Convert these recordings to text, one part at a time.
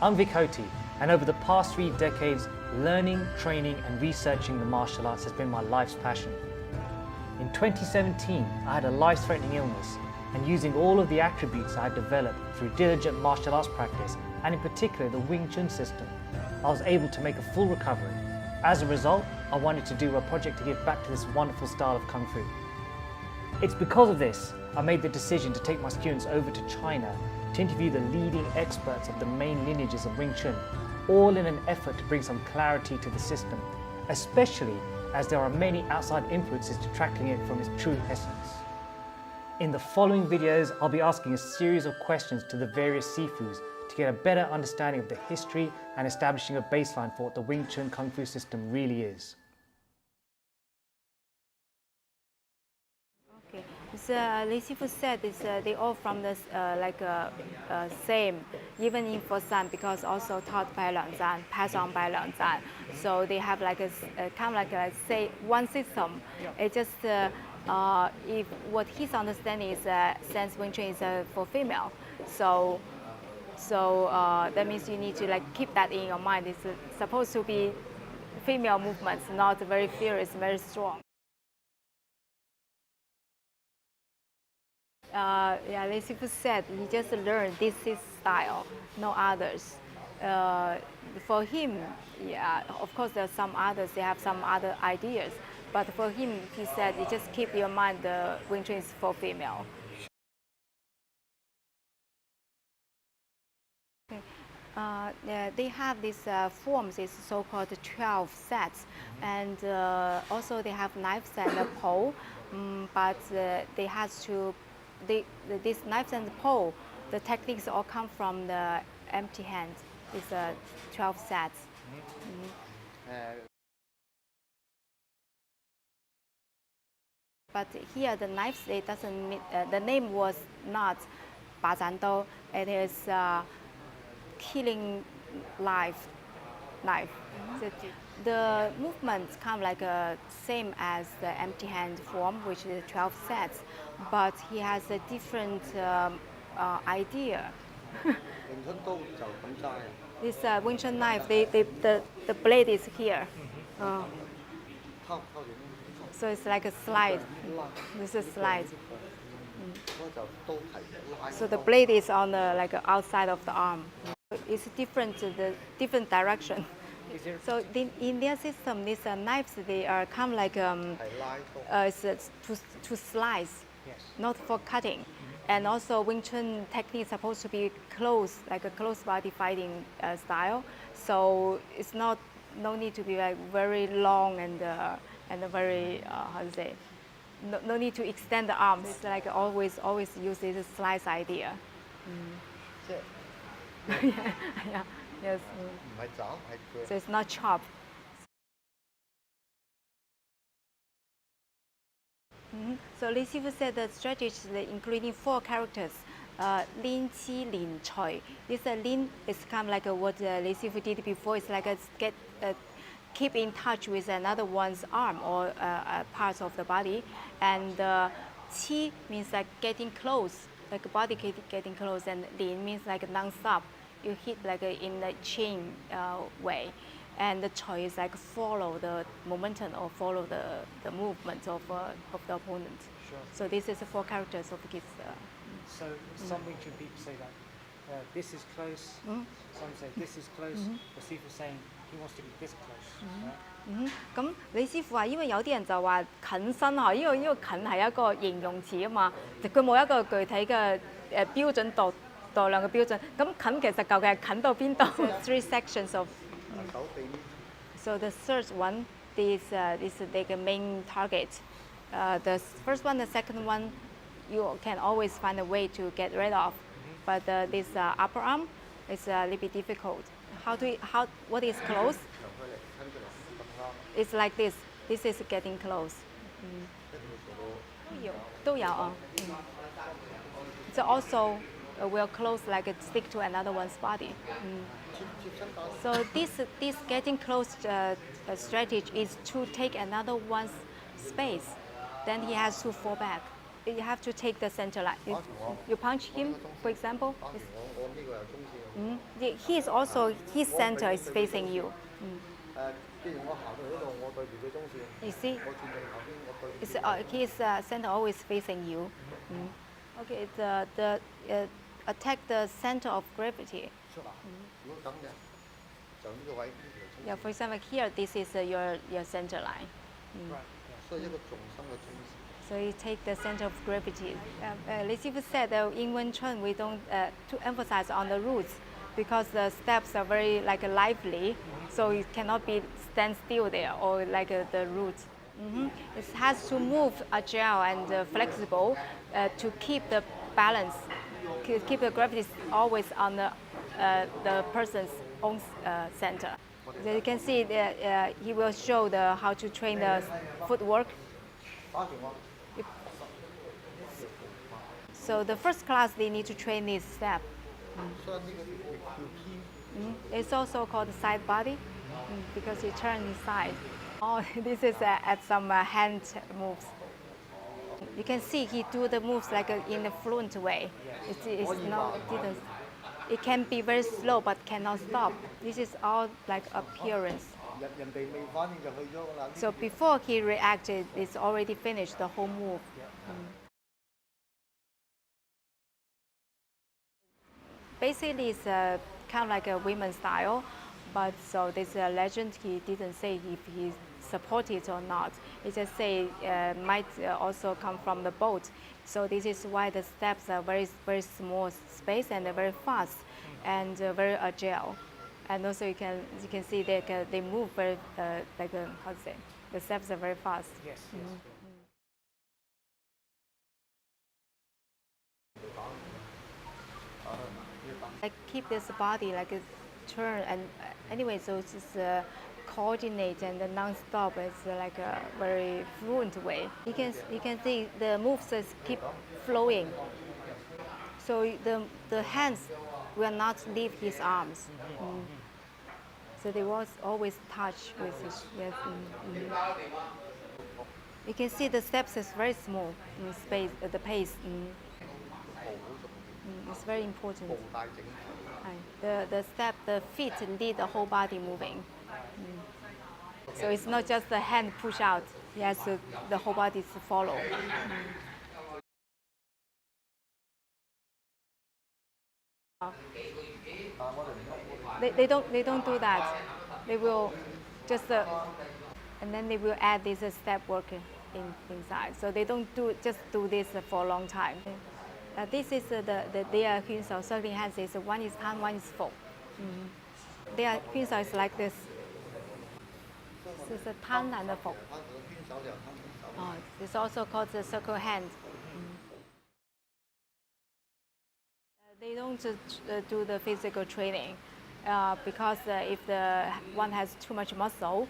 I'm Vik Hothi, and over the past 3 decades, learning, training and researching the martial arts has been my life's passion. In 2017, I had a life-threatening illness, and using all of the attributes I had developed through diligent martial arts practice, and in particular the Wing Chun system, I was able to make a full recovery. As a result, I wanted to do a project to give back to this wonderful style of Kung Fu. It's because of this, I made the decision to take my students over to China to interview the leading experts of the main lineages of Wing Chun, all in an effort to bring some clarity to the system, especially as there are many outside influences detracting it from its true essence. In the following videos, I'll be asking a series of questions to the various Sifus to get a better understanding of the history and establishing a baseline for what the Wing Chun Kung Fu system really is. Okay, so the Sifu said they all from the same, even in Foshan, because also taught by Lang Zhan, passed on by Lang Zhan. So they have like a kind of like a say one system. It just if what his understanding is since Wing Chun is for female, so that means you need to like keep that in your mind. It's supposed to be female movements, not very fierce, very strong. Yeah, the Sifu said he just learned this is style, no others. For him, yeah, of course there are some others, they have some other ideas. But for him, he said, you just keep your mind the Wing Chun is for female. Okay. They have these forms, it's so-called 12 sets. And also they have knives and a pole, but they have to these knives and pole, the techniques all come from the empty hand. It's 12 sets. But here the knives, it doesn't mean, the name was not Bazando, it is killing knife. The movements come like same as the empty hand form, which is 12 sets, but he has a different idea. This Wing Chun knife, the blade is here. So it's like a slide. This is a slide. So the blade is on the like outside of the arm. It's different to the different direction. So in their system, these knives, they are come like to slice, yes, not for cutting. And also Wing Chun technique is supposed to be close, like a close body fighting style. So it's no need to be like very long and very how to say, no need to extend the arms. It's like always use this slice idea. Yeah. Yes. So it's not chop. So Li Sifu said the strategy is including 4 characters. Lin, Qi, Lin, Choi. This Lin is kind of like what Li Sifu did before. It's like keep in touch with another one's arm or parts of the body. And Qi means like getting close, like body getting close. And Lin means like non-stop. You hit like in the chain way, and the Choi is like follow the momentum or follow the movement of the opponent. Sure. So this is the 4 characters of his. So some Wing Chun people say that this is close. Some say this is close. The Sifu saying he wants to be this close. 咁李師傅話，因為有啲人就話近身嗬，呢個近係一個形容詞啊嘛，佢冇一個具體嘅標準度量嘅標準。咁近其實究竟係近到邊度？3 sections of. So the third one is like a main target. The first one, the second one, you can always find a way to get rid of. But this upper arm is a little bit difficult. What is close? It's like this. This is getting close. 都有啊。So also will close like stick to another one's body. So this getting close strategy is to take another one's space. Then he has to fall back. you have to take the center line. You punch him, for example. He is also, his center is facing you. You see, his center always facing you. Okay, attack the center of gravity. Yeah, for example, here, this is your center line. So you take the center of gravity. Sifu said in Wing Chun we don't to emphasize on the roots because the steps are very lively, so it cannot be stand still there or the roots. It has to move agile and flexible to keep the balance, keep the gravity always on the person's own center. So you can see that he will show how to train the footwork. So the first class they need to train this step. It's also called side body because you turn inside. Oh, this is at some hand moves. You can see he do the moves in a fluent way. It can be very slow but cannot stop. This is all appearance. So before he reacted, it's already finished the whole move. Basically, it's kind of like a women's style, but so this legend, he didn't say if he supported it or not. He just say might also come from the boat. So this is why the steps are very, very small space and very fast and very agile. And also you can see they move very how to say, the steps are very fast. Yes. Keep this body turn and anyway, so it's just coordinate and non-stop. It's a very fluent way. You can see the moves just keep flowing. So the hands will not leave his arms. So they will always touch with his yes. You can see the steps is very small in space. The pace. It's very important. The step, the feet lead the whole body moving. So it's not just the hand push out. Yes, the whole body to follow. They don't do that. They will just and then they will add this step work inside. So they don't just do this for a long time. This is their Hunsao circling hands. Is one is Han, one is Fo. Their Hunsao is like this. This is a Tan and a Fo. It's also called the circle hand. They don't do the physical training because if one has too much muscle,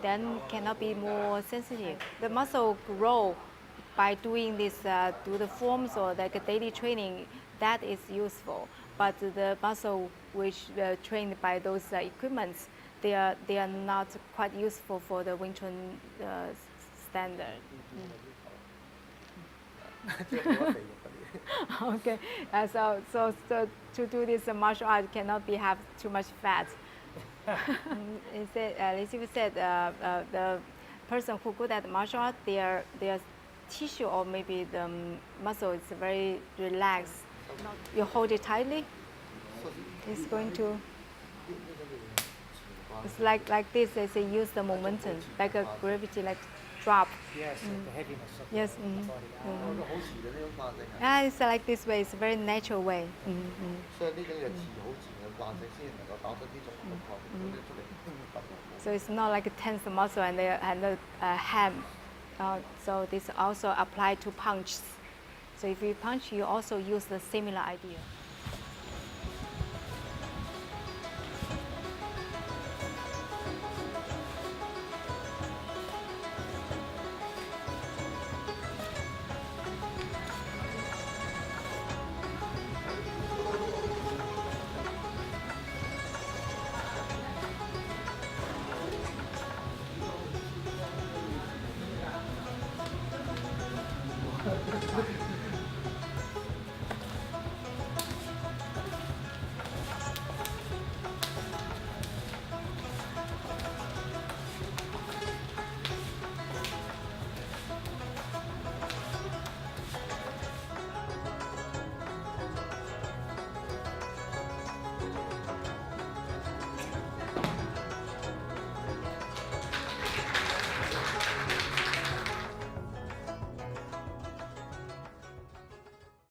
then cannot be more sensitive. The muscle grow by doing this, do the forms or a daily training, that is useful. But the muscle which trained by those equipments, they are not quite useful for the Wing Chun standard. Okay, so to do this martial art cannot have too much fat. Sifu said the person who good at martial art, their tissue or maybe the muscle is very relaxed. You hold it tightly. It's going to. It's like this. They use the momentum, like a gravity, drop. Yes, the heaviness of yes. the body. It's like this way. It's a very natural way. So it's not like a tense muscle and the ham. So this also apply to punches. So if you punch, you also use the similar idea.